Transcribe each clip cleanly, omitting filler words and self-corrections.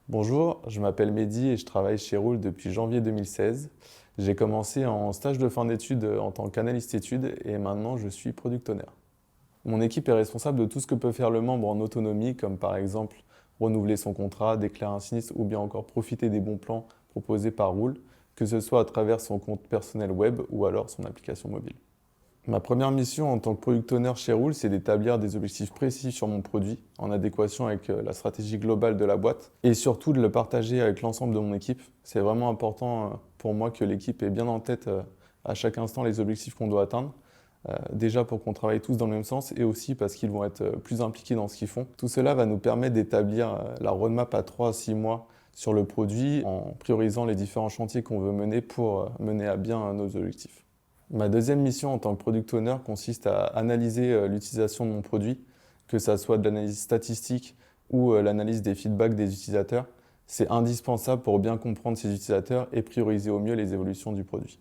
Bonjour, je m'appelle Mehdi et je travaille chez Roule depuis janvier 2016. J'ai commencé en stage de fin d'études en tant qu'analyste études et maintenant je suis product owner. Mon équipe est responsable de tout ce que peut faire le membre en autonomie, comme par exemple renouveler son contrat, déclarer un sinistre ou bien encore profiter des bons plans proposés par Roule, que ce soit à travers son compte personnel web ou alors son application mobile. Ma première mission en tant que product owner chez Roule, c'est d'établir des objectifs précis sur mon produit, en adéquation avec la stratégie globale de la boîte, et surtout de le partager avec l'ensemble de mon équipe. C'est vraiment important pour moi que l'équipe ait bien en tête à chaque instant les objectifs qu'on doit atteindre. Déjà pour qu'on travaille tous dans le même sens et aussi parce qu'ils vont être plus impliqués dans ce qu'ils font. Tout cela va nous permettre d'établir la roadmap à 3 à 6 mois sur le produit en priorisant les différents chantiers qu'on veut mener pour mener à bien nos objectifs. Ma deuxième mission en tant que product owner consiste à analyser l'utilisation de mon produit, que ça soit de l'analyse statistique ou l'analyse des feedbacks des utilisateurs. C'est indispensable pour bien comprendre ces utilisateurs et prioriser au mieux les évolutions du produit.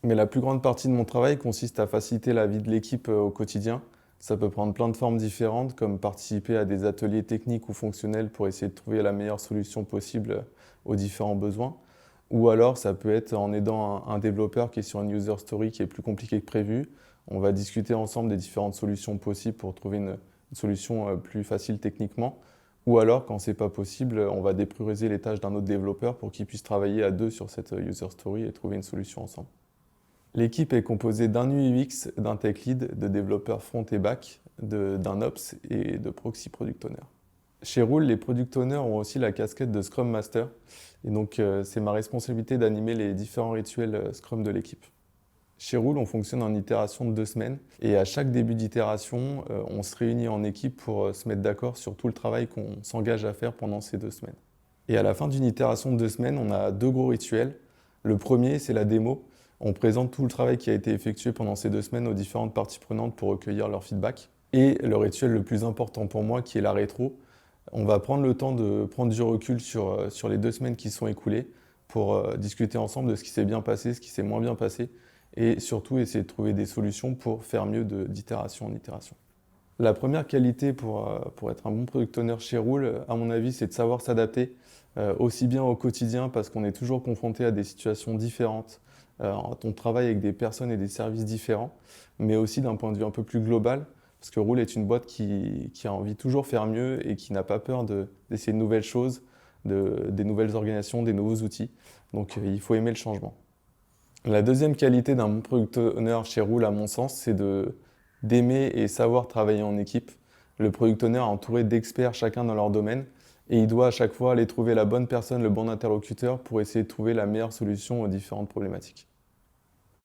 Mais la plus grande partie de mon travail consiste à faciliter la vie de l'équipe au quotidien. Ça peut prendre plein de formes différentes, comme participer à des ateliers techniques ou fonctionnels pour essayer de trouver la meilleure solution possible aux différents besoins. Ou alors, ça peut être en aidant un développeur qui est sur une user story qui est plus compliquée que prévu. On va discuter ensemble des différentes solutions possibles pour trouver une solution plus facile techniquement. Ou alors, quand c'est pas possible, on va déprioriser les tâches d'un autre développeur pour qu'il puisse travailler à deux sur cette user story et trouver une solution ensemble. L'équipe est composée d'un UX, d'un tech lead, de développeurs front et back, d'un ops et de proxy product owner. Chez Roule, les product owners ont aussi la casquette de Scrum Master. Et donc, c'est ma responsabilité d'animer les différents rituels Scrum de l'équipe. Chez Roule, on fonctionne en itération de 2 semaines. Et à chaque début d'itération, on se réunit en équipe pour se mettre d'accord sur tout le travail qu'on s'engage à faire pendant ces 2 semaines. Et à la fin d'une itération de 2 semaines, on a 2 gros rituels. Le premier, c'est la démo. On présente tout le travail qui a été effectué pendant ces 2 semaines aux différentes parties prenantes pour recueillir leur feedback. Et le rituel le plus important pour moi, qui est la rétro. On va prendre le temps de prendre du recul sur les 2 semaines qui sont écoulées pour discuter ensemble de ce qui s'est bien passé, ce qui s'est moins bien passé et surtout essayer de trouver des solutions pour faire mieux d'itération en itération. La première qualité pour être un bon product owner chez Roule, à mon avis, c'est de savoir s'adapter aussi bien au quotidien parce qu'on est toujours confronté à des situations différentes. On travaille avec des personnes et des services différents, mais aussi d'un point de vue un peu plus global. Parce que Roule est une boîte qui a envie de toujours faire mieux et qui n'a pas peur d'essayer de nouvelles choses, des nouvelles organisations, des nouveaux outils. Donc il faut aimer le changement. La deuxième qualité d'un bon product owner chez Roule, à mon sens, c'est d'aimer et savoir travailler en équipe. Le product owner est entouré d'experts chacun dans leur domaine et il doit à chaque fois aller trouver la bonne personne, le bon interlocuteur pour essayer de trouver la meilleure solution aux différentes problématiques.